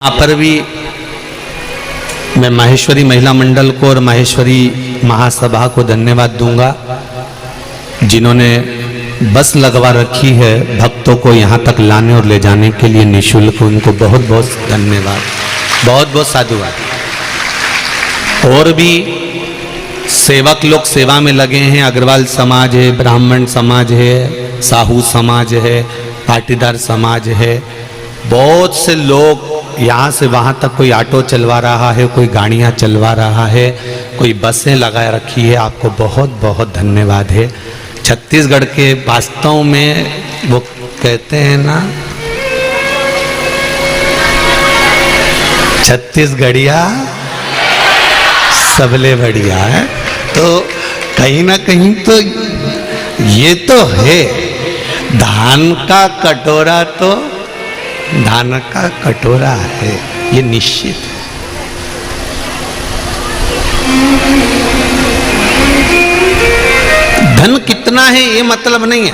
यहाँ पर भी मैं माहेश्वरी महिला मंडल को और माहेश्वरी महासभा को धन्यवाद दूंगा, जिन्होंने बस लगवा रखी है भक्तों को यहाँ तक लाने और ले जाने के लिए निःशुल्क। उनको बहुत बहुत धन्यवाद, बहुत बहुत साधुवाद। और भी सेवक लोग सेवा में लगे हैं। अग्रवाल समाज है, ब्राह्मण समाज है, साहू समाज है, पाटीदार समाज है। बहुत से लोग यहाँ से वहाँ तक, कोई ऑटो चलवा रहा है, कोई गाड़ियाँ चलवा रहा है, कोई बसें लगा रखी है। आपको बहुत बहुत धन्यवाद है। छत्तीसगढ़ के वास्तव में वो कहते हैं ना, छत्तीसगढ़िया सबले बढ़िया है। तो कहीं ना कहीं तो ये तो है, धान का कटोरा तो धान का कटोरा है, ये निश्चित है। धन कितना है ये मतलब नहीं है।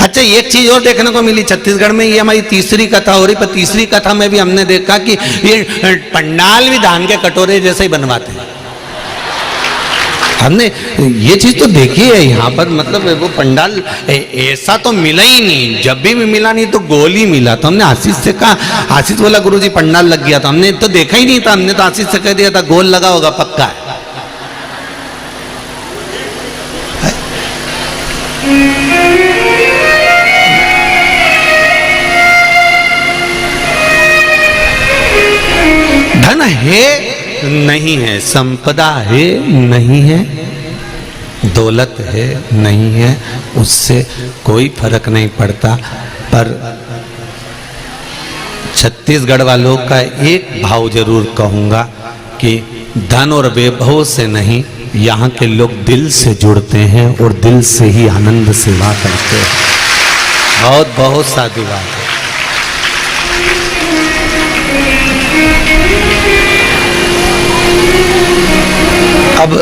अच्छा, एक चीज और देखने को मिली छत्तीसगढ़ में, ये हमारी तीसरी कथा हो रही, पर तीसरी कथा में भी हमने देखा कि ये पंडाल भी धान के कटोरे जैसे ही बनवाते हैं। हमने ये चीज तो देखी है यहाँ पर, मतलब वो पंडाल ऐसा तो मिला ही नहीं। जब भी मिला नहीं तो गोल ही मिला। तो हमने आशीष से कहा, आशीष बोला गुरुजी पंडाल लग गया। तो हमने तो देखा ही नहीं था, हमने तो आशीष से कह दिया था गोल लगा होगा, पक्का है। धन है नहीं है, संपदा है नहीं है, दौलत है नहीं है, उससे कोई फर्क नहीं पड़ता। पर छत्तीसगढ़ वालों का एक भाव जरूर कहूंगा कि धन और वैभव से नहीं, यहाँ के लोग दिल से जुड़ते हैं और दिल से ही आनंद सेवा करते हैं। बहुत बहुत साधुवाद है। अब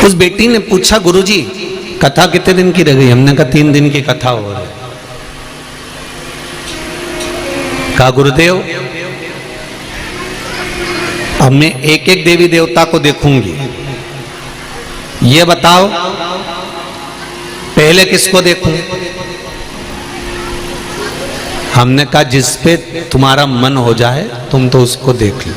उस बेटी ने पूछा, गुरुजी कथा कितने दिन की रह गई? हमने कहा 3 दिन की कथा हो रही। कहा गुरुदेव अब मैं एक एक देवी देवता को देखूंगी, ये बताओ पहले किसको देखूं? हमने कहा जिस पे तुम्हारा मन हो जाए तुम तो उसको देख लो।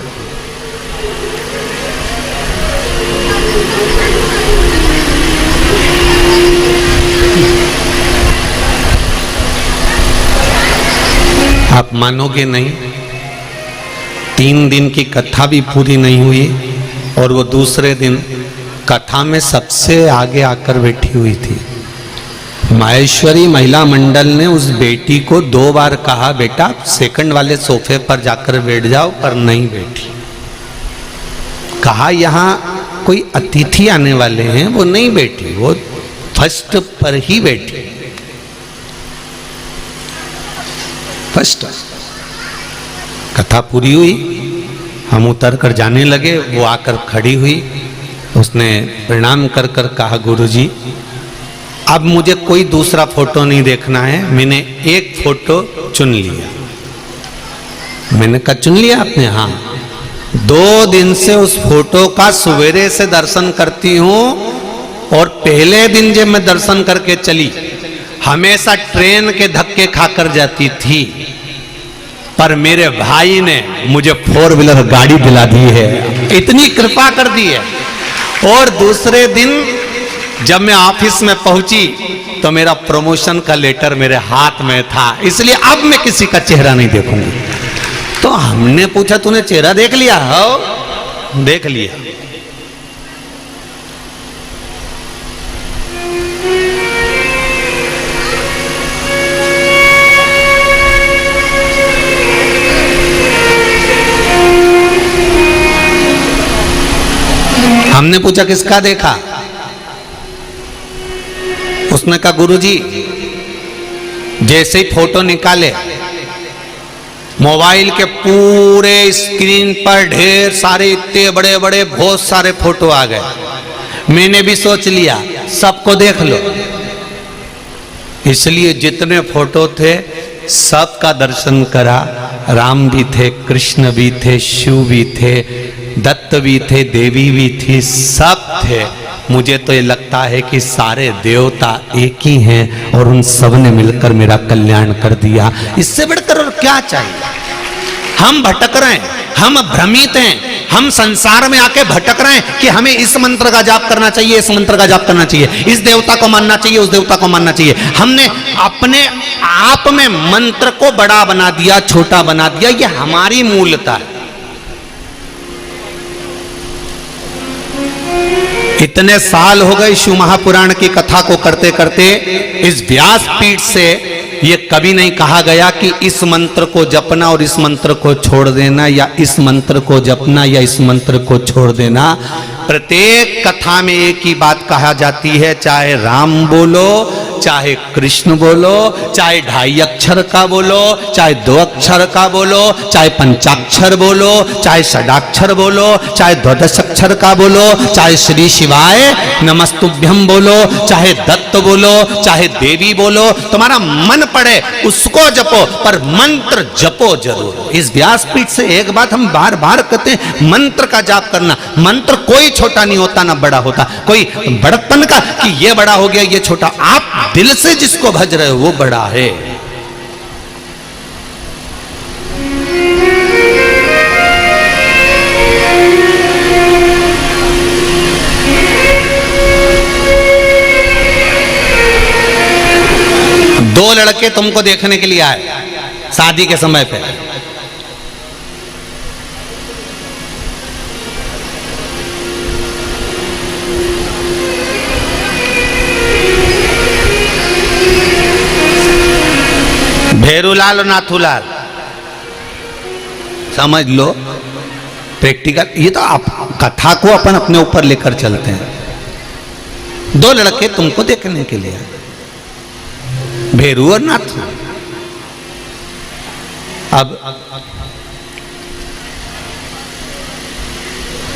आप मानोगे नहीं, 3 दिन की कथा भी पूरी नहीं हुई और वो दूसरे दिन कथा में सबसे आगे आकर बैठी हुई थी। माहेश्वरी महिला मंडल ने उस बेटी को 2 बार कहा, बेटा सेकंड वाले सोफे पर जाकर बैठ जाओ, पर नहीं बैठी। कहा यहाँ कोई अतिथि आने वाले हैं, वो नहीं बैठी, वो फर्स्ट पर ही बैठी। फर्स्ट कथा पूरी हुई, हम उतर कर जाने लगे, वो आकर खड़ी हुई। उसने प्रणाम कर कर कहा, गुरुजी अब मुझे कोई दूसरा फोटो नहीं देखना है, मैंने एक फोटो चुन लिया। मैंने कहा चुन लिया आपने? हाँ। 2 दिन से उस फोटो का सवेरे से दर्शन करती हूँ, और पहले दिन जब मैं दर्शन करके चली, हमेशा ट्रेन के धक्के खाकर जाती थी, पर मेरे भाई ने मुझे 4 व्हीलर गाड़ी दिला दी है, इतनी कृपा कर दी है। और दूसरे दिन जब मैं ऑफिस में पहुंची तो मेरा प्रमोशन का लेटर मेरे हाथ में था, इसलिए अब मैं किसी का चेहरा नहीं देखूंगी। तो हमने पूछा तूने चेहरा देख लिया? हो, देख लिया। हमने पूछा किसका देखा? उसने कहा गुरुजी जैसे ही फोटो निकाले मोबाइल के पूरे स्क्रीन पर ढेर सारे इतने बड़े बड़े बहुत सारे फोटो आ गए। मैंने भी सोच लिया सबको देख लो, इसलिए जितने फोटो थे सबका दर्शन करा। राम भी थे, कृष्ण भी थे, शिव भी थे, दत्त भी थे, देवी भी थी, सब थे। मुझे तो ये लगता है कि सारे देवता एक ही हैं और उन सब ने मिलकर मेरा कल्याण कर दिया। इससे बढ़कर और क्या चाहिए? हम भटक रहे हैं, हम भ्रमित हैं, हम संसार में आके भटक रहे हैं कि हमें इस मंत्र का जाप करना चाहिए, इस मंत्र का जाप करना चाहिए, इस देवता को मानना चाहिए, उस देवता को मानना चाहिए। हमने अपने आप में मंत्र को बड़ा बना दिया, छोटा बना दिया। ये हमारी मूलता है। इतने साल हो गए शिव महापुराण की कथा को करते करते, इस व्यासपीठ से ये कभी नहीं कहा गया कि इस मंत्र को जपना और इस मंत्र को छोड़ देना, या इस मंत्र को जपना या इस मंत्र को छोड़ देना। प्रत्येक कथा में एक ही बात कहा जाती है, चाहे राम बोलो, चाहे कृष्ण बोलो, चाहे 2.5 अक्षर का बोलो, चाहे 2 अक्षर का बोलो, चाहे पंचाक्षर बोलो, चाहे षडाक्षर बोलो, चाहे द्वादश अक्षर का बोलो, चाहे श्री शिवाय नमस्तुभ्यम बोलो, चाहे दत्त बोलो, चाहे देवी बोलो, तुम्हारा मन पड़े उसको जपो, पर मंत्र जपो जरूर। इस व्यासपीठ से एक बात हम बार बार कहते हैं, मंत्र का जाप करना। मंत्र कोई छोटा नहीं होता ना बड़ा होता, कोई बड़प्पन का कि ये बड़ा हो गया ये छोटा। आप दिल से जिसको भज रहे हो वो बड़ा है। दो लड़के तुमको देखने के लिए आए शादी के समय पे। भेरूलाल और नाथूलाल, समझ लो प्रैक्टिकल। ये तो आप कथा को अपन अपने ऊपर लेकर चलते हैं। 2 लड़के तुमको देखने के लिए, भेरू और नाथू। अब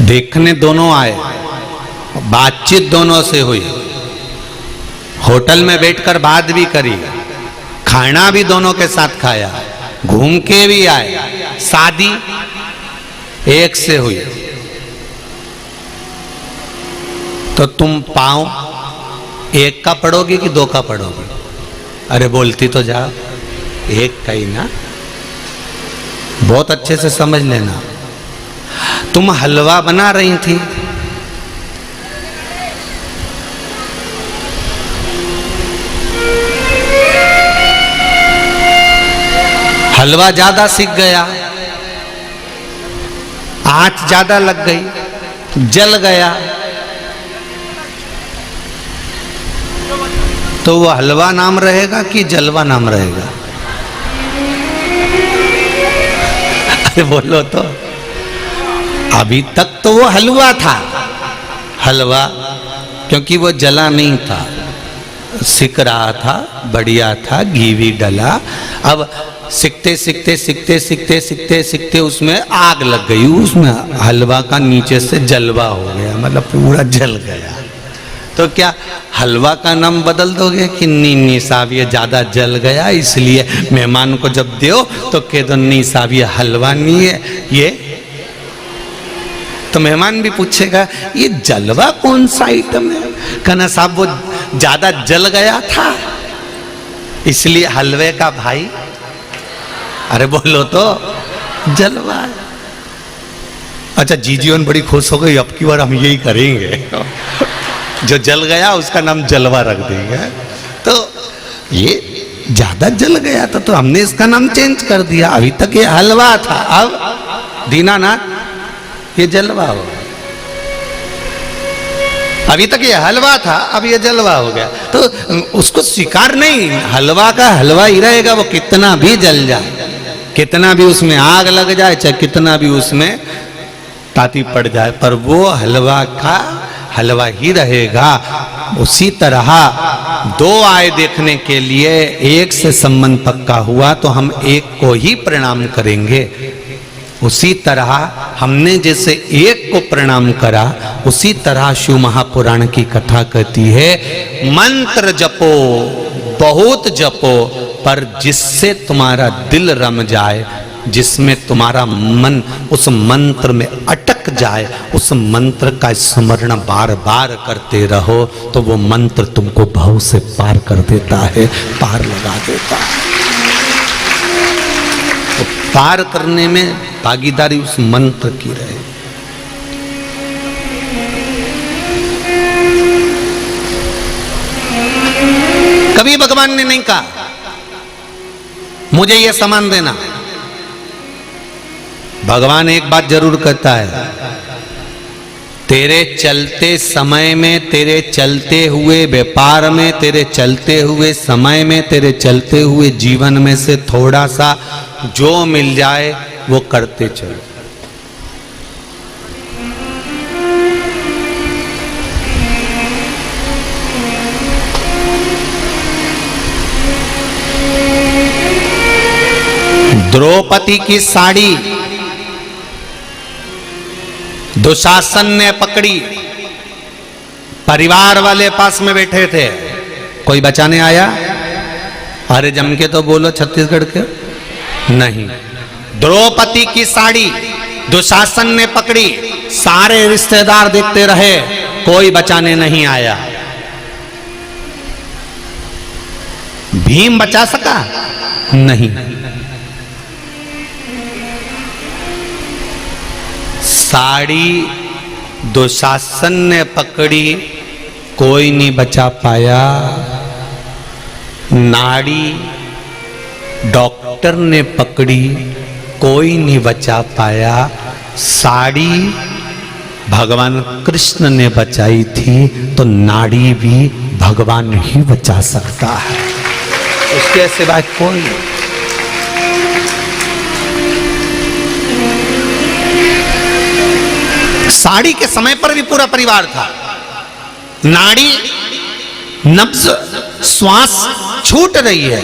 देखने दोनों आए, बातचीत दोनों से हुई, होटल में बैठकर बात भी करी, खाना भी दोनों के साथ खाया, घूम के भी आए, शादी एक से हुई। तो तुम पाँव एक का पढ़ोगे कि 2 का पढ़ोगे? अरे बोलती तो जाओ, एक का ही ना। बहुत अच्छे से समझ लेना। तुम हलवा बना रही थी, हलवा ज्यादा सिक गया, आंच ज्यादा लग गई, जल गया, तो वो हलवा नाम रहेगा कि जलवा नाम रहेगा? अरे बोलो तो। अभी तक तो वो हलवा था, हलवा, क्योंकि वो जला नहीं था, सिक रहा था, बढ़िया था, घी भी डला। अब सिकते सिकते सिकते सिकते सिकते सिकते उसमें आग लग गई, उसमें हलवा का नीचे से जलवा हो गया, मतलब पूरा जल गया। तो क्या हलवा का नाम बदल दोगे कि नी साहब ये ज्यादा जल गया, इसलिए मेहमान को जब दो तो कह दो नी साहब ये हलवा नहीं है ये? तो मेहमान भी पूछेगा ये जलवा कौन सा आइटम है? कहना साहब वो ज्यादा जल गया था इसलिए हलवे का भाई। अरे बोलो तो जलवा है। अच्छा जीजीवन बड़ी खुश हो गई, अब की बार हम यही करेंगे, जो जल गया उसका नाम जलवा रख देंगे। तो ये ज्यादा जल गया था तो हमने इसका नाम चेंज कर दिया। अभी तक ये हलवा था, अब दीनानाथ ये जलवा हो गया। अभी तक ये हलवा था, अब ये जलवा हो गया। तो उसको स्वीकार नहीं, हलवा का हलवा ही रहेगा, वो कितना भी जल जाए, कितना भी उसमें आग लग जाए, चाहे कितना भी उसमें ताती पड़ जाए, पर वो हलवा का हलवा ही रहेगा। उसी तरह दो आए देखने के लिए, एक से संबंध पक्का हुआ तो हम एक को ही प्रणाम करेंगे। उसी तरह हमने जैसे एक को प्रणाम करा, उसी तरह शिव महापुराण की कथा कहती है, मंत्र जपो, बहुत जपो, पर जिससे तुम्हारा दिल रम जाए, जिसमें तुम्हारा मन उस मंत्र में अटक जाए, उस मंत्र का स्मरण बार बार करते रहो, तो वो मंत्र तुमको भव से पार कर देता है, पार लगा देता है। तो पार करने में भागीदारी उस मंत्र की रहे। कभी भगवान ने नहीं कहा मुझे ये सामान देना। भगवान एक बात जरूर कहता है, तेरे चलते समय में, तेरे चलते हुए व्यापार में, तेरे चलते हुए समय में, तेरे चलते हुए जीवन में से थोड़ा सा जो मिल जाए वो करते चलो। द्रौपदी की साड़ी दुशासन ने पकड़ी, परिवार वाले पास में बैठे थे, कोई बचाने आया? अरे जम के तो बोलो छत्तीसगढ़ के। नहीं, द्रौपदी की साड़ी दुशासन ने पकड़ी, सारे रिश्तेदार देखते रहे, कोई बचाने नहीं आया। भीम बचा सका? नहीं। साड़ी दुशासन ने पकड़ी, कोई नहीं बचा पाया। नाड़ी डॉक्टर ने पकड़ी, कोई नहीं बचा पाया। साड़ी भगवान कृष्ण ने बचाई थी, तो नाड़ी भी भगवान ही बचा सकता है, उसके सिवाय कोई। साड़ी के समय पर भी पूरा परिवार था। नाड़ी नब्ज श्वास छूट रही है,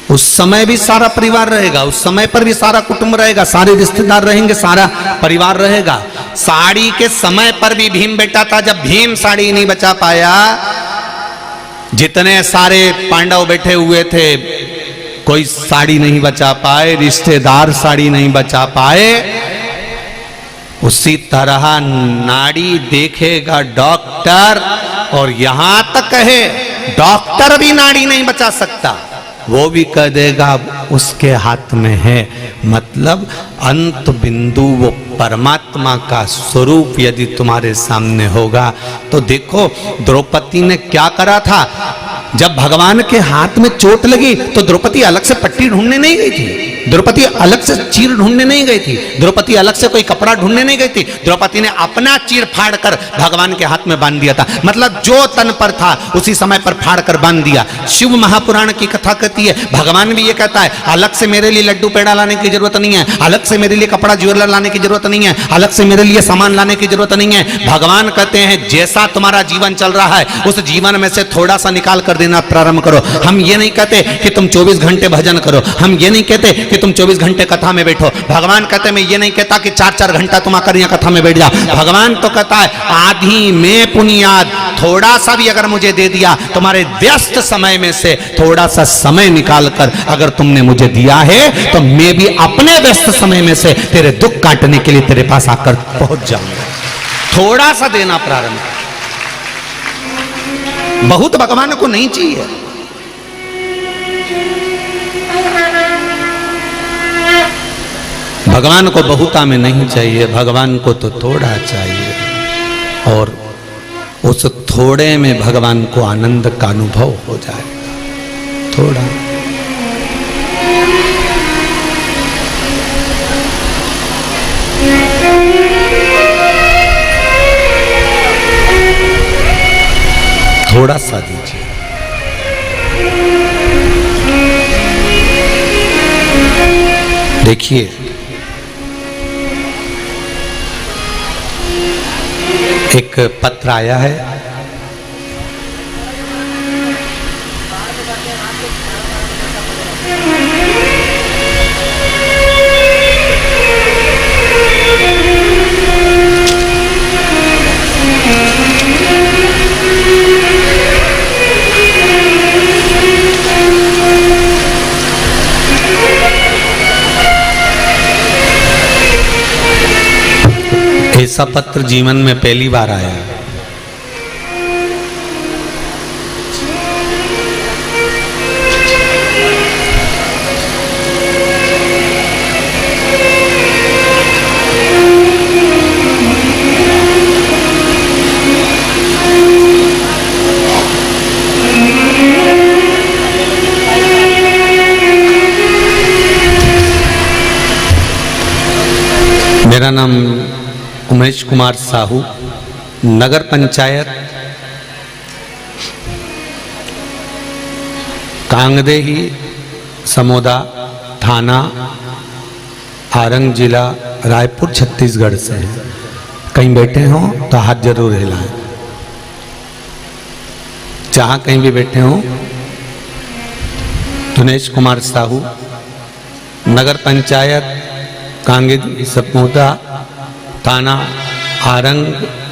उस समय भी सारा परिवार रहेगा, उस समय पर भी सारा कुटुंब रहेगा, सारे रिश्तेदार रहेंगे, सारा परिवार रहेगा। साड़ी के समय पर भी भीम बेटा था। जब भीम साड़ी नहीं बचा पाया, जितने सारे पांडव बैठे हुए थे, कोई साड़ी नहीं बचा पाए, रिश्तेदार साड़ी नहीं बचा पाए। उसी तरह नाड़ी देखेगा डॉक्टर, और यहां तक है डॉक्टर भी नाड़ी नहीं बचा सकता, वो भी कह देगा उसके हाथ में है। मतलब अंत बिंदु वो परमात्मा का स्वरूप यदि तुम्हारे सामने होगा तो देखो द्रौपदी ने क्या करा था। जब भगवान के हाथ में चोट लगी तो द्रौपदी अलग से पट्टी ढूंढने नहीं गई थी, द्रौपदी अलग से चीर ढूंढने नहीं गई थी, द्रौपदी अलग से कोई कपड़ा ढूंढने नहीं गई थी। द्रौपदी ने अपना चीर फाड़ कर भगवान के हाथ में बांध दिया था। मतलब जो तन पर था उसी समय पर फाड़ कर बांध दिया। शिव महापुराण की कथा कहती है, भगवान भी ये कहता है, अलग से मेरे लिए लड्डू पेड़ा लाने की जरूरत नहीं है, अलग से मेरे लिए कपड़ा ज्वेलर लाने की जरूरत नहीं है, अलग से मेरे लिए सामान लाने की जरूरत नहीं है। भगवान कहते हैं जैसा तुम्हारा जीवन चल रहा है उस जीवन में से थोड़ा सा निकाल कर देना प्रारंभ करो। हम ये नहीं कहते कि तुम 24 घंटे भजन करो, हम ये नहीं कहते कि तुम 24 घंटे कथा में बैठो। भगवान कहते मैं ये नहीं कहता कि 4-4 घंटा तुम आकर यहाँ कथा में बैठ जाओ। भगवान तो कहता है आधी में पुनियाद, थोड़ा सा भी अगर मुझे दे दिया, तुम्हारे व्यस्त समय में से थोड़ा सा समय निकाल कर अगर तुमने मुझे दिया है तो मैं भी अपने व्यस्त समय में से तेरे दुख काटने के लिए तेरे पास आकर पहुंच जाऊंगा। थोड़ा सा देना प्रारंभ, बहुत भगवान को नहीं चाहिए। भगवान को बहुता में नहीं चाहिए, भगवान को तो थोड़ा चाहिए, और उस थोड़े में भगवान को आनंद का अनुभव हो जाएगा। थोड़ा थोड़ा सा दीजिए। देखिए एक पत्र आया है, ऐसा पत्र जीवन में पहली बार आया है। मेरा नाम उमेश कुमार साहू, नगर पंचायत कांगदेही समोदा थाना आरंग जिला रायपुर छत्तीसगढ़ से है। कहीं बैठे हों तो हाथ जरूर हिलाएं। जहाँ कहीं भी बैठे हों, दिनेश कुमार साहू, नगर पंचायत कांगेदी समोदा थाना आरंग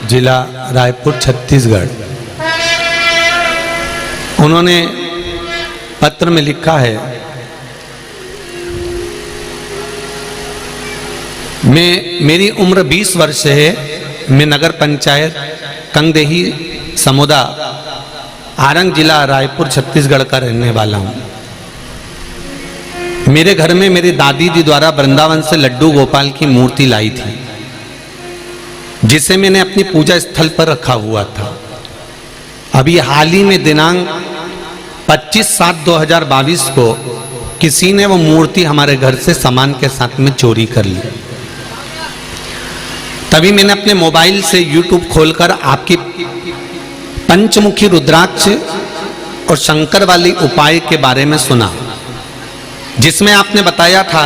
जिला रायपुर छत्तीसगढ़। उन्होंने पत्र में लिखा है, मेरी उम्र 20 वर्ष है। मैं नगर पंचायत कांगदेही समोदा आरंग जिला रायपुर छत्तीसगढ़ का रहने वाला हूँ। मेरे घर में मेरी दादी जी द्वारा वृंदावन से लड्डू गोपाल की मूर्ति लाई थी, जिसे मैंने अपनी पूजा स्थल पर रखा हुआ था। अभी हाल ही में दिनांक 25/7/2022 को किसी ने वो मूर्ति हमारे घर से सामान के साथ में चोरी कर ली। तभी मैंने अपने मोबाइल से YouTube खोलकर आपकी पंचमुखी रुद्राक्ष और शंकर वाली उपाय के बारे में सुना, जिसमें आपने बताया था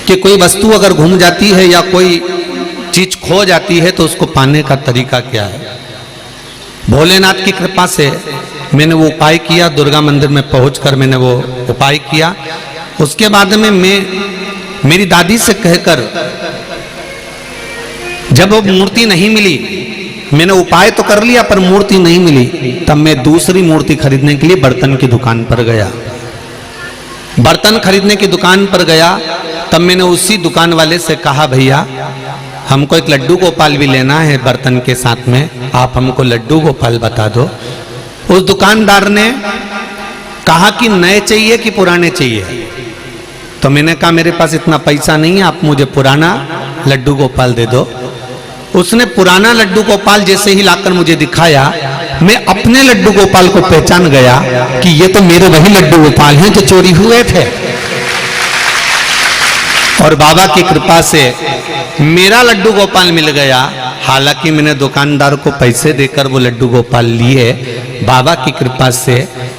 कि कोई वस्तु अगर घूम जाती है या कोई चीज खो जाती है तो उसको पाने का तरीका क्या है। भोलेनाथ की कृपा से मैंने वो उपाय किया। दुर्गा मंदिर में पहुंचकर मैंने वो उपाय किया। उसके बाद में मैं मेरी दादी से कहकर, जब वो मूर्ति नहीं मिली, मैंने उपाय तो कर लिया पर मूर्ति नहीं मिली, तब मैं दूसरी मूर्ति खरीदने के लिए बर्तन की दुकान पर गया। बर्तन खरीदने की दुकान पर गया, तब मैंने उसी दुकान वाले से कहा, भैया हमको एक लड्डू गोपाल भी लेना है बर्तन के साथ में, आप हमको लड्डू गोपाल बता दो। उस दुकानदार ने कहा कि नए चाहिए कि पुराने चाहिए। तो मैंने कहा मेरे पास इतना पैसा नहीं है, आप मुझे पुराना लड्डू गोपाल दे दो। उसने पुराना लड्डू गोपाल जैसे ही लाकर मुझे दिखाया, मैं अपने लड्डू गोपाल को पहचान गया कि ये तो मेरे वही लड्डू गोपाल हैं जो चोरी हुए थे। और बाबा की कृपा से मेरा लड्डू गोपाल मिल गया। हालांकि मैंने दुकानदार को पैसे देकर वो लड्डू गोपाल लिए। बाबा की कृपा से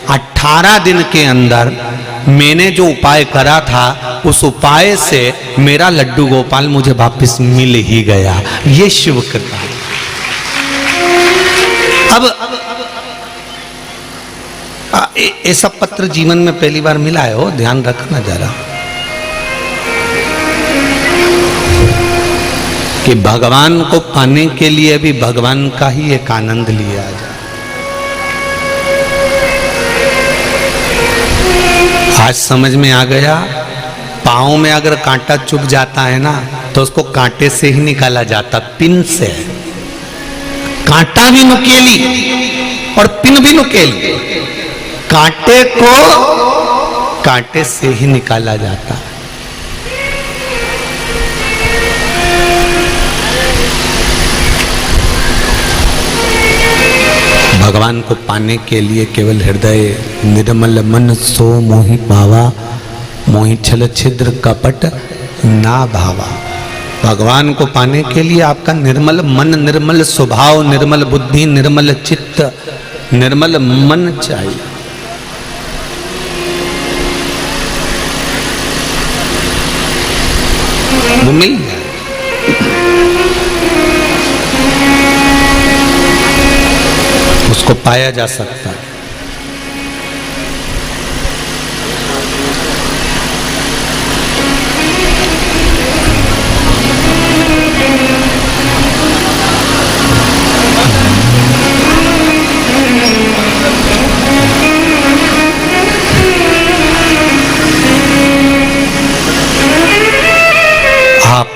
18 दिन के अंदर मैंने जो उपाय करा था, उस उपाय से मेरा लड्डू गोपाल मुझे वापस मिल ही गया। ये शिव कृपा। अब ऐसा पत्र जीवन में पहली बार मिला है, हो ध्यान रखना जरा कि भगवान को पाने के लिए भी भगवान का ही एक आनंद लिया जाए। आज समझ में आ गया, पाँव में अगर कांटा चुभ जाता है ना तो उसको कांटे से ही निकाला जाता, पिन से। कांटा भी नुकेली और पिन भी नुकेली, कांटे को कांटे से ही निकाला जाता। भगवान को पाने के लिए केवल हृदय निर्मल मन सो मोहि पावा, मोहि छल छिद्र कपट ना भावा। भगवान को पाने के लिए आपका निर्मल मन, निर्मल स्वभाव, निर्मल बुद्धि, निर्मल चित्त, निर्मल मन चाहिए। वो मिल जाए। उसको पाया जा सकता है। आप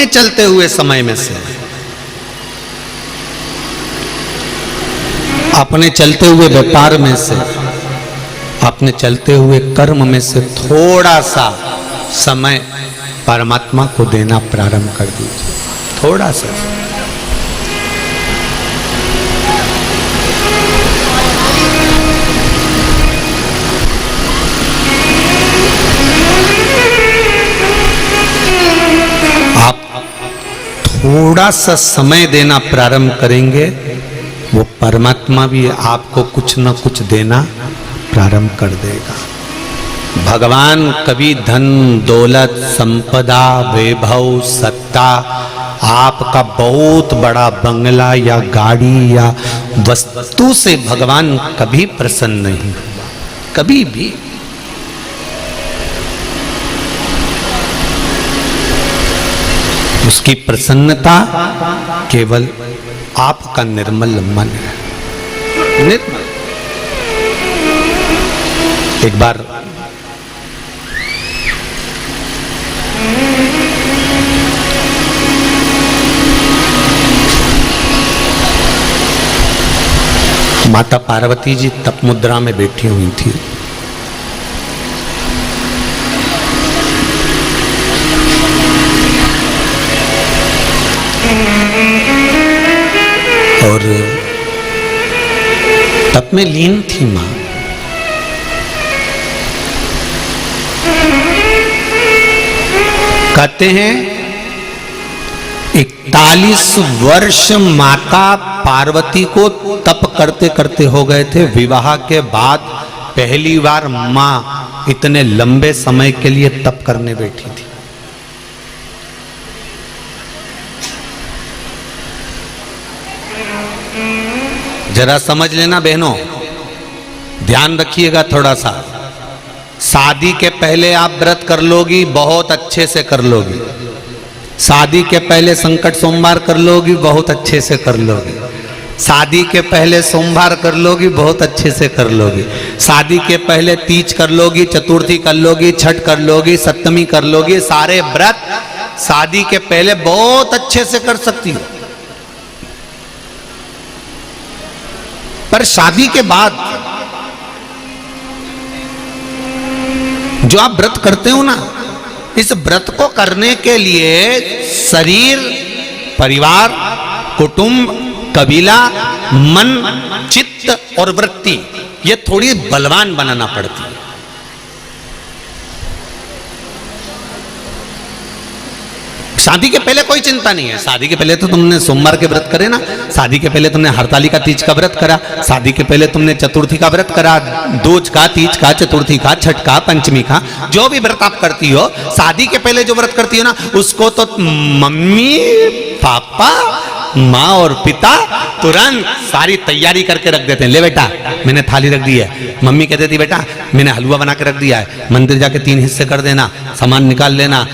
अपने चलते हुए समय में से, अपने चलते हुए व्यापार में से, अपने चलते हुए कर्म में से थोड़ा सा समय परमात्मा को देना प्रारंभ कर दीजिए, थोड़ा सा। थोड़ा सा समय देना प्रारंभ करेंगे, वो परमात्मा भी आपको कुछ न कुछ देना प्रारंभ कर देगा। भगवान कभी धन दौलत संपदा वैभव सत्ता, आपका बहुत बड़ा बंगला या गाड़ी या वस्तु से भगवान कभी प्रसन्न नहीं हुआ, कभी भी। उसकी प्रसन्नता केवल आपका निर्मल मन है, निर्मल। एक बार माता पार्वती जी तप मुद्रा में बैठी हुई थी। और तप में लीन थी मां। कहते हैं 41 वर्ष माता पार्वती को तप करते करते हो गए थे। विवाह के बाद पहली बार मां इतने लंबे समय के लिए तप करने बैठी थी। जरा समझ लेना बहनों, ध्यान रखिएगा थोड़ा सा। शादी के पहले आप व्रत कर लोगी, बहुत अच्छे से कर लोगी। शादी के पहले संकट सोमवार कर लोगी, बहुत अच्छे से कर लोगी। शादी के पहले सोमवार कर लोगी, बहुत अच्छे से कर लोगी। शादी के पहले तीज कर लोगी, चतुर्थी कर लोगी, छठ कर लोगी, सप्तमी कर लोगी। सारे व्रत शादी के पहले बहुत अच्छे से कर सकती हो। पर शादी के बाद जो आप व्रत करते हो ना, इस व्रत को करने के लिए शरीर, परिवार, कुटुंब, कबीला, मन, चित्त और वृत्ति, ये थोड़ी बलवान बनाना पड़ती है। शादी के पहले कोई चिंता नहीं है। शादी के पहले तो तुमने सोमवार के व्रत करे ना, शादी के पहले तुमने हरतालिका तीज का व्रत करा, शादी के पहले तुमने चतुर्थी का व्रत करा, दूज का, तीज का, चतुर्थी का, छठ का, पंचमी का, जो भी व्रत आप करती हो, शादी के पहले जो व्रत करती हो ना, उसको तो मम्मी पापा माँ और पिता तुरंत सारी तैयारी करके रख देते हैं। ले बेटा मैंने थाली रख दी है। मम्मी कहती थी बेटा मैंने हलवा बना के रख दिया है, मंदिर जाके 3 हिस्से कर देना, सामान निकाल लेना,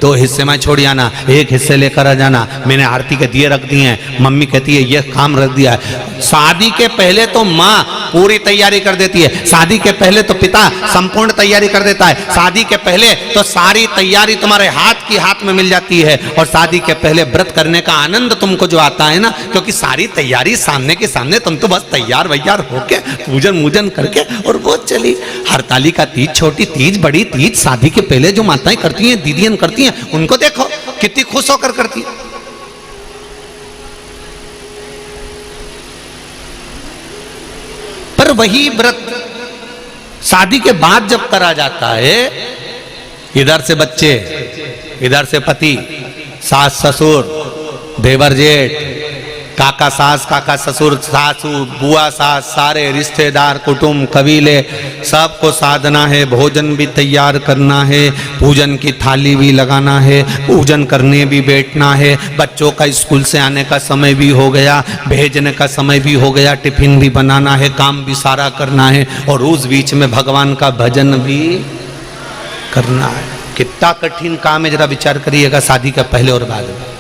2 हिस्से में छोड़ आना, 1 हिस्से लेकर आ जाना, मैंने आरती के दिए रख दिए हैं। मम्मी कहती है ये काम रख दिया है। शादी के पहले तो माँ पूरी तैयारी कर देती है, शादी के पहले तो पिता संपूर्ण तैयारी कर देता है, शादी के पहले तो सारी तैयारी तुम्हारे हाथ में मिल जाती है। और शादी के पहले व्रत करने का आनंद तुमको जो आता है ना, क्योंकि सारी तैयारी सामने के सामने, तुम तो बस तैयार वैयार होके पूजन मूजन करके और वो चली। हरतालिका तीज, छोटी तीज, बड़ी तीज, शादी के पहले जो माताएं करती हैं, दीदियां करती हैं, उनको देखो कितनी खुश होकर करती है। पर वही व्रत शादी के बाद जब करा जाता है, इधर से बच्चे, इधर से पति, सास ससुर, देवर जेठ, काका सास, काका ससुर, सासू, बुआ सास, सारे रिश्तेदार, कुटुंब, कबीले, सबको साधना है, भोजन भी तैयार करना है, पूजन की थाली भी लगाना है, पूजन करने भी बैठना है, बच्चों का स्कूल से आने का समय भी हो गया, भेजने का समय भी हो गया, टिफिन भी बनाना है, काम भी सारा करना है, और उस बीच में भगवान का भजन भी करना है। कितना कठिन काम है, जरा विचार करिएगा शादी का पहले और बाद में।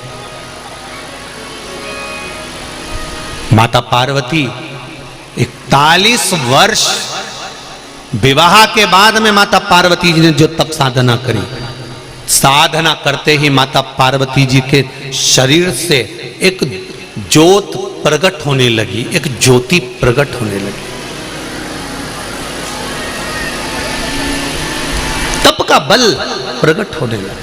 माता पार्वती 41 वर्ष विवाह के बाद में माता पार्वती जी ने जो तप साधना करी, साधना करते ही माता पार्वती जी के शरीर से एक ज्योत प्रकट होने लगी, एक ज्योति प्रकट होने लगी। तप का बल प्रकट होने लगा।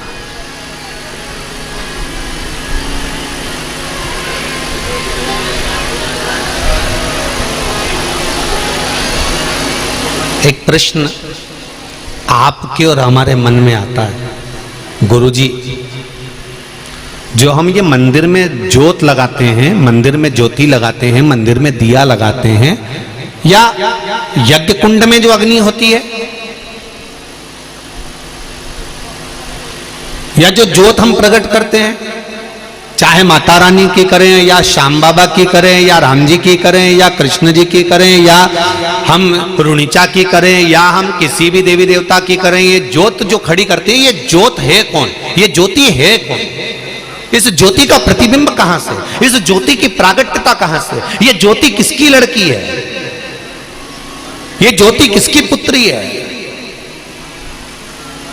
एक प्रश्न आपके और हमारे मन में आता है, गुरुजी, जो हम ये मंदिर में ज्योत लगाते हैं, मंदिर में ज्योति लगाते हैं, मंदिर में दिया लगाते हैं, या यज्ञ कुंड में जो अग्नि होती है, या जो ज्योत हम प्रकट करते हैं, चाहे माता रानी की करें या श्याम बाबा की करें या राम जी की करें या कृष्ण जी की करें या हम रुणिचा की करें या हम किसी भी देवी देवता की करें, ये ज्योत जो खड़ी करती है, ये ज्योत है कौन? ये ज्योति है कौन? इस ज्योति का प्रतिबिंब कहां से? इस ज्योति की प्रागट्यता कहां से? ये ज्योति किसकी लड़की है? ये ज्योति किसकी पुत्री है?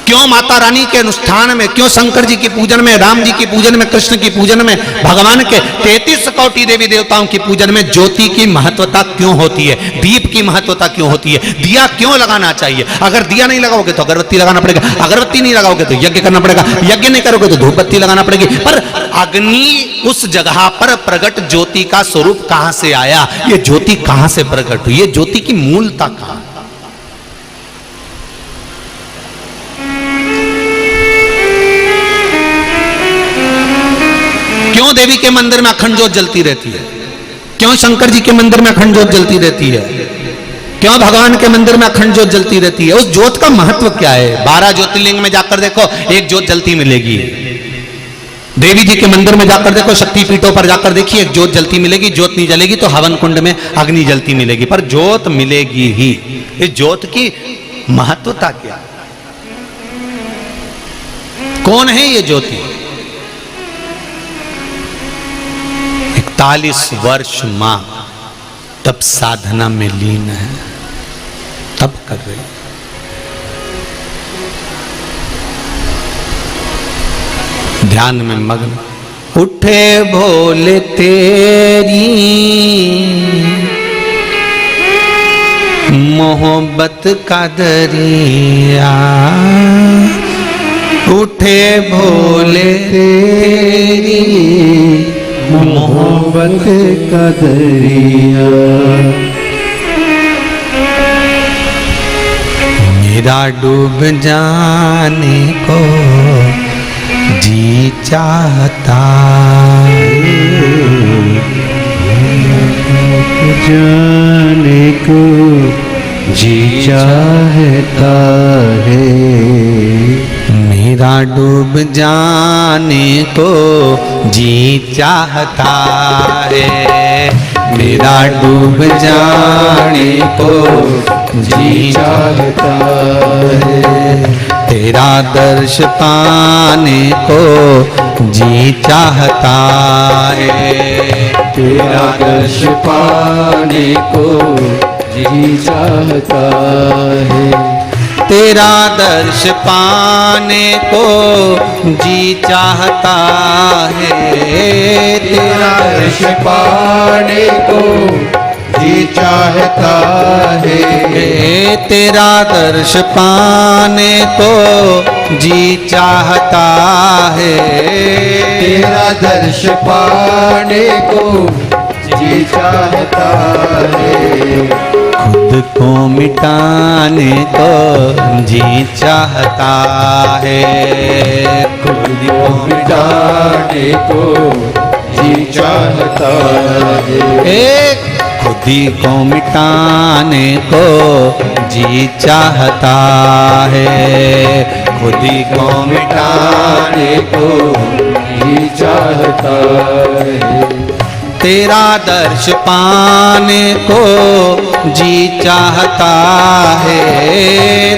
क्यों माता रानी के अनुष्ठान में, क्यों शंकर जी की पूजन में, राम जी की पूजन में, कृष्ण की पूजन में, भगवान के 33 कोटि देवी देवताओं की पूजन में ज्योति की महत्वता क्यों होती है? दीप की महत्वता क्यों होती है? दिया क्यों लगाना चाहिए? अगर दिया नहीं लगाओगे तो अगरबत्ती लगाना पड़ेगा, अगरबत्ती नहीं लगाओगे तो यज्ञ करना पड़ेगा, यज्ञ नहीं करोगे तो धूप बत्ती लगाना पड़ेगी। पर अग्नि उस जगह पर प्रकट ज्योति का स्वरूप कहां से आया? ये ज्योति कहां से प्रकट हुई? ये ज्योति की मूलता कहां? क्यों देवी के मंदिर में अखंड ज्योत जलती रहती है? क्यों शंकर जी के मंदिर में अखंड ज्योत जलती रहती है? क्यों भगवान के मंदिर में अखंड ज्योत जलती रहती है? उस ज्योत का महत्व क्या है? 12 ज्योतिर्लिंग में जाकर देखो, एक ज्योत जलती मिलेगी। देवी जी के मंदिर में जाकर देखो, शक्तिपीठों पर जाकर देखिए, एक ज्योत जलती मिलेगी। ज्योत नहीं जलेगी तो हवन कुंड में अग्नि जलती मिलेगी, पर ज्योत मिलेगी ही। इस ज्योत की महत्वता क्या? कौन है ये ज्योति? 41 वर्ष मां तब साधना में लीन है, तब कर रही। ध्यान में मग्न। उठे भोले तेरी मोहब्बत का दरिया, उठे भोले तेरी मोहब्बत का दरिया, मेरा डूब जाने को जी चाहता, जाने को जी चाहता है, मेरा डूब जाने को जी चाहता है, मेरा डूब जाने को जी चाहता है, तेरा दर्श पाने को जी चाहता है, तेरा दर्श पाने को जी चाहता है, तेरा दर्श पाने को जी चाहता है, तेरा दर्श पाने को जी चाहता है, तेरा दर्श पाने को जी चाहता है, तेरा दर्श पाने को जी चाहता है, खुद को मिटाने को जी चाहता है, खुद को मिटाने को जी चाहता है, खुद को मिटाने को जी चाहता है, खुद को मिटाने को जी चाहता है, तेरा दर्श पाने को जी चाहता है,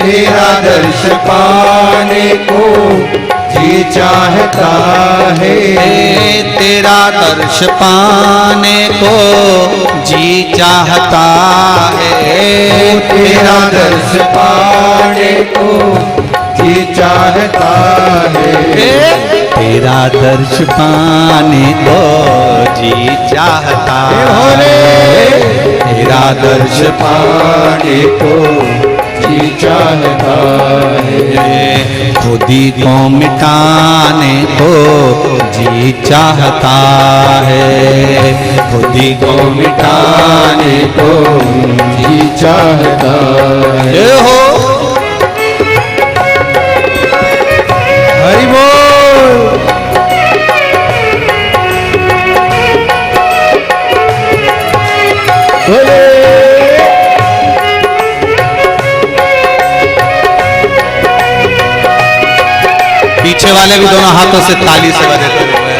तेरा दर्श पाने को जी चाहता है, तेरा दर्श पाने को जी चाहता है, तेरा दर्श पाने को जी चाहता है। तेरा दर्श पाने को जी चाहता भोले तेरा दर्श पाने को जी चाहता है। खुदी को मिटाने को जी चाहता है खुदी को मिटाने को जी चाहता है। हो हरि बोल। भोले पीछे वाले भी दोनों हाथों से ताली से बजाते हुए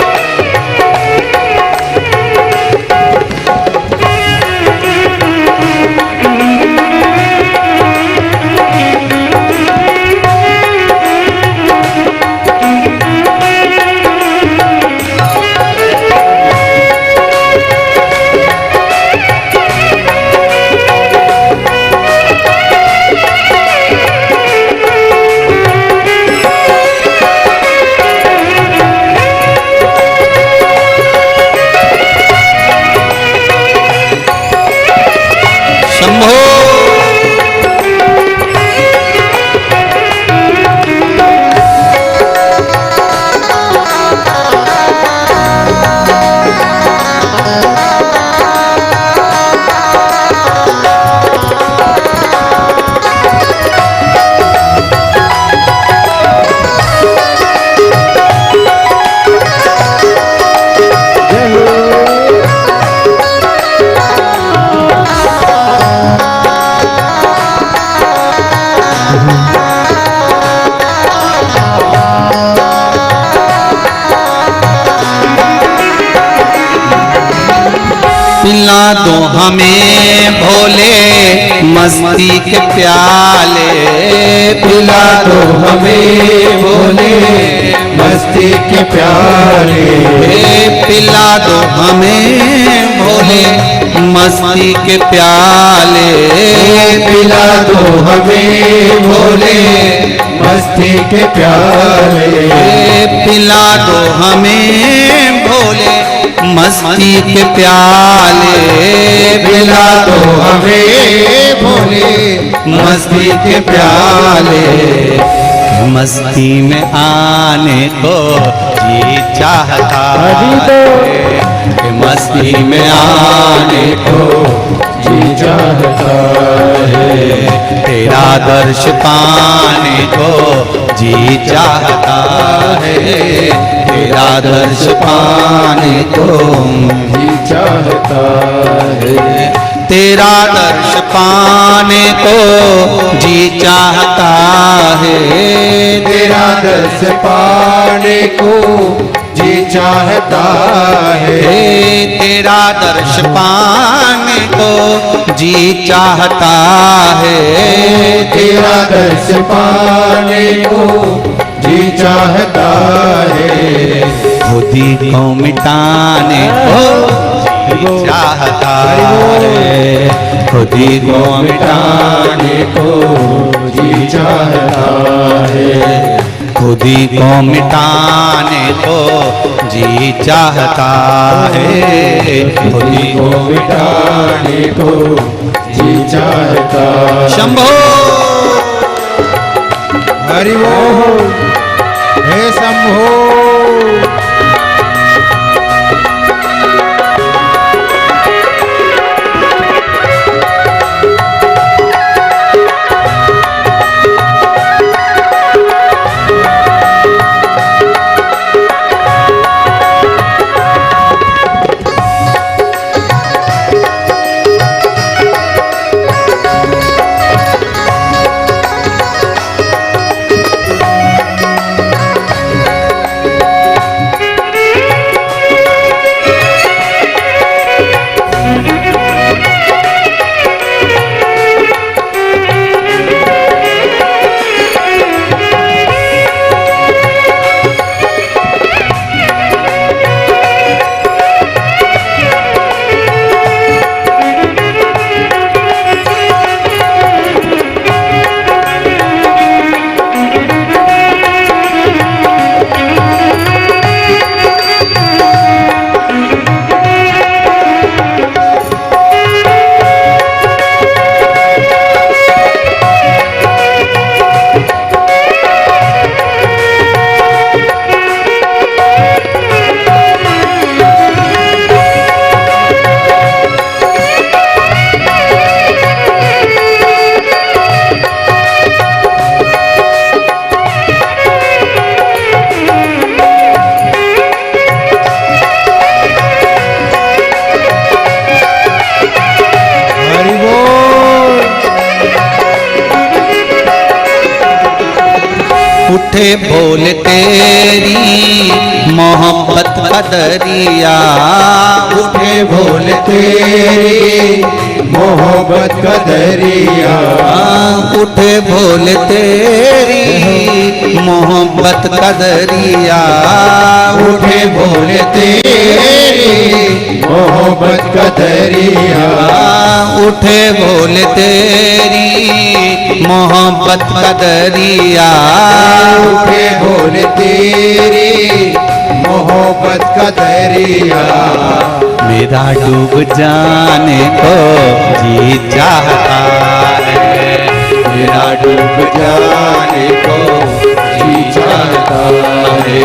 पिला दो हमें भोले मस्ती के प्याले पिला दो हमें भोले मस्ती के प्याले। पिला दो हमें भोले मस्ती के प्याले पिला दो हमें भोले मस्ती के प्याले। पिला दो हमें भोले मस्ती के प्याले पिला दो हमें भोले मस्ती के प्याले मस्ती में आने को जी चाहता है मस्ती में आने को जी चाहता है। तेरा दर्श पाने को जी चाहता है तेरा दर्श पाने को जी चाहता है। तेरा दर्श पाने को जी चाहता है तेरा दर्श पाने को जी चाहता है। तेरा दर्श पाने को जी चाहता है तेरा दर्श पाने को जी चाहता है। खुदी को मिटाने को जी चाहता है खुदी को मिटाने को जी चाहता है। खुदी को मिटाने को जी चाहता है खुदी को मिटाने को जी चाहता है। शंभो हरि बोल। हे शंभो। उठे बोल तेरी मोहब्बत का दरिया, उठे बोल तेरी मोहब्बत का दरिया, उठे बोल तेरी मोहब्बत का दरिया, उठे बोल तेरी मोहब्बत का दरिया, उठे बोल तेरी मोहब्बत का दरिया, उठे बोल तेरी मोहब्बत का दरिया। मेरा डूब जाने को जी चाहता है, मेरा डूब जाने को जी चाहता है,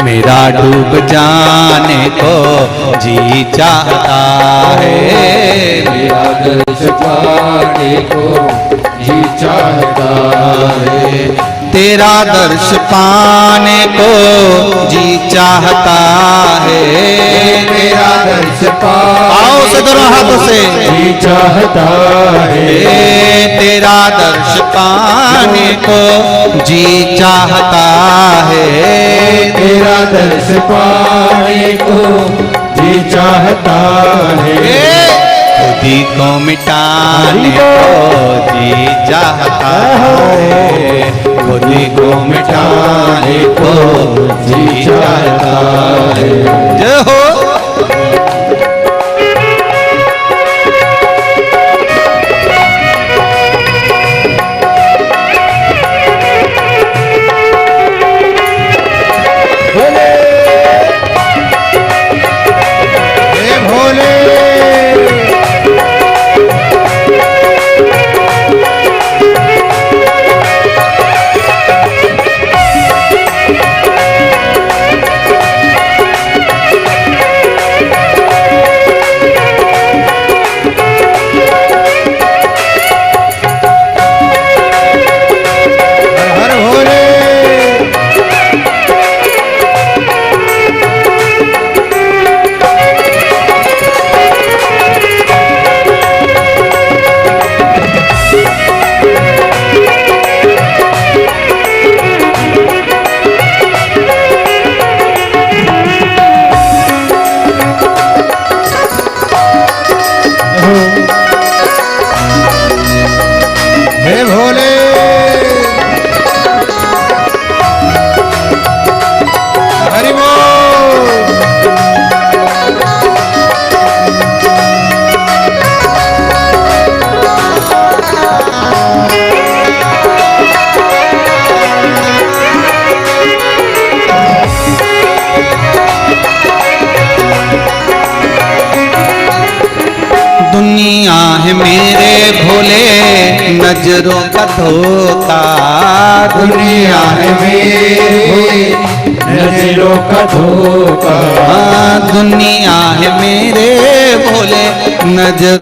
मेरा डूब जाने को जी चाहता है, मेरा दर्श पाने को जी चाहता है, तेरा दर्श पाने को जी चाहता है, मेरा दर्श आओ से दोनों हाथों से जी चाहता है, तेरा दर्श पाने को जी चाहता है, तेरा दर्श पाने को जी चाहता है, खुदी को मिटाने को जी चाहता है, खुदी को मिटाने को जी चाहता है। जय हो। दुनिया है मेरे भोले नजरों का धोखा, दुनिया है मेरे नजरों का धोखा, दुनिया है मेरे भोले नजर